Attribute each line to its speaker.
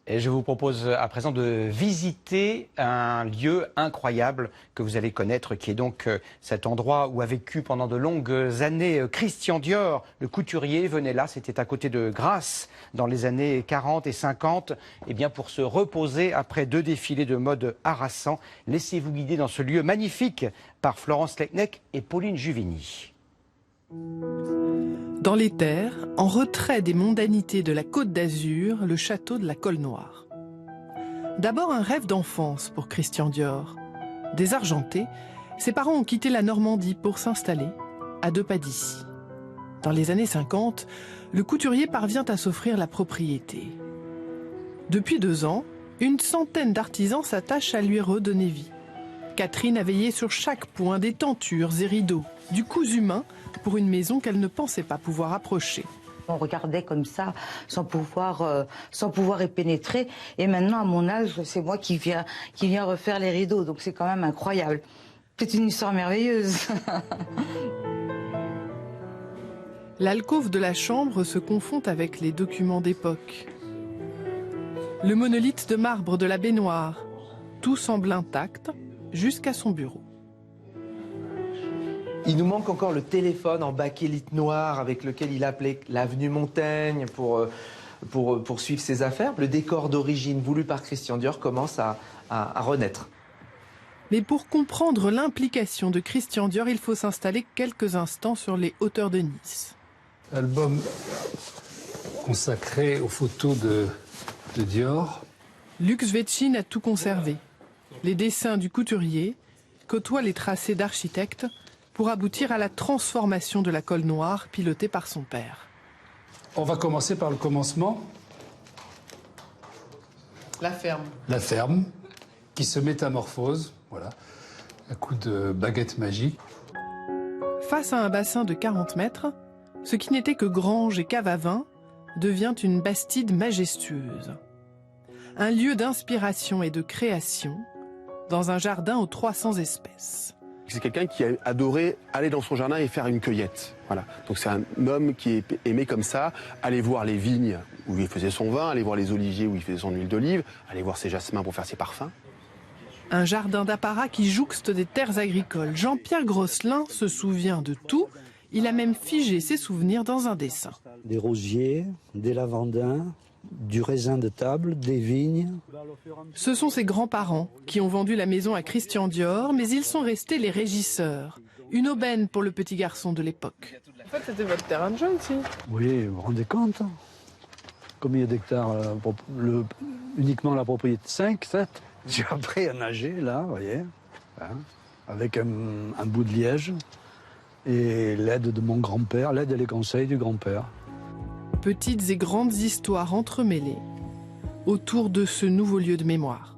Speaker 1: Et je vous propose à présent de visiter un lieu incroyable que vous allez connaître, qui est donc cet endroit où a vécu pendant de longues années Christian Dior. Le couturier venait là, c'était à côté de Grasse, dans les années 40 et 50, et bien pour se reposer après 2 défilés de mode harassants. Laissez-vous guider dans ce lieu magnifique par Florence Lecnec et Pauline Juvigny.
Speaker 2: Dans les terres, en retrait des mondanités de la Côte d'Azur, le château de la Colle-Noire. D'abord un rêve d'enfance pour Christian Dior. Désargenté, ses parents ont quitté la Normandie pour s'installer à 2 pas d'ici. Dans les années 50, le couturier parvient à s'offrir la propriété. Depuis 2 ans, une centaine d'artisans s'attachent à lui redonner vie. Catherine a veillé sur chaque point des tentures et rideaux, du cousu humain pour une maison qu'elle ne pensait pas pouvoir approcher.
Speaker 3: On regardait comme ça, sans pouvoir y pénétrer. Et maintenant, à mon âge, c'est moi qui viens refaire les rideaux. Donc c'est quand même incroyable. C'est une histoire merveilleuse.
Speaker 2: L'alcôve de la chambre se confond avec les documents d'époque. Le monolithe de marbre de la baignoire, tout semble intact jusqu'à son bureau.
Speaker 4: Il nous manque encore le téléphone en bakélite noir avec lequel il appelait l'avenue Montaigne pour suivre ses affaires. Le décor d'origine voulu par Christian Dior commence à renaître.
Speaker 2: Mais pour comprendre l'implication de Christian Dior, il faut s'installer quelques instants sur les hauteurs de Nice.
Speaker 5: Album consacré aux photos de Dior.
Speaker 2: Lux Vetchin a tout conservé. Les dessins du couturier côtoient les tracés d'architectes pour aboutir à la transformation de la Colle-Noire pilotée par son père.
Speaker 5: On va commencer par le commencement.
Speaker 2: La ferme.
Speaker 5: La ferme, qui se métamorphose, voilà, à coup de baguette magique.
Speaker 2: Face à un bassin de 40 mètres, ce qui n'était que grange et cave à vin devient une bastide majestueuse. Un lieu d'inspiration et de création dans un jardin aux 300 espèces.
Speaker 6: C'est quelqu'un qui a adoré aller dans son jardin et faire une cueillette. Voilà. Donc c'est un homme qui aimait comme ça aller voir les vignes où il faisait son vin, aller voir les oliviers où il faisait son huile d'olive, aller voir ses jasmins pour faire ses parfums.
Speaker 2: Un jardin d'apparat qui jouxte des terres agricoles. Jean-Pierre Grosselin se souvient de tout. Il a même figé ses souvenirs dans un dessin.
Speaker 7: Des rosiers, des lavandins, du raisin de table, des vignes.
Speaker 2: Ce sont ses grands-parents qui ont vendu la maison à Christian Dior, mais ils sont restés les régisseurs. Une aubaine pour le petit garçon de l'époque. En fait, c'était votre terrain de jeu aussi.
Speaker 7: Oui, vous vous rendez compte? Combien d'hectares? Uniquement la propriété? 5, 7. J'ai appris à nager, là, vous voyez, hein, avec un bout de liège et l'aide de mon grand-père, l'aide et les conseils du grand-père.
Speaker 2: Petites et grandes histoires entremêlées autour de ce nouveau lieu de mémoire.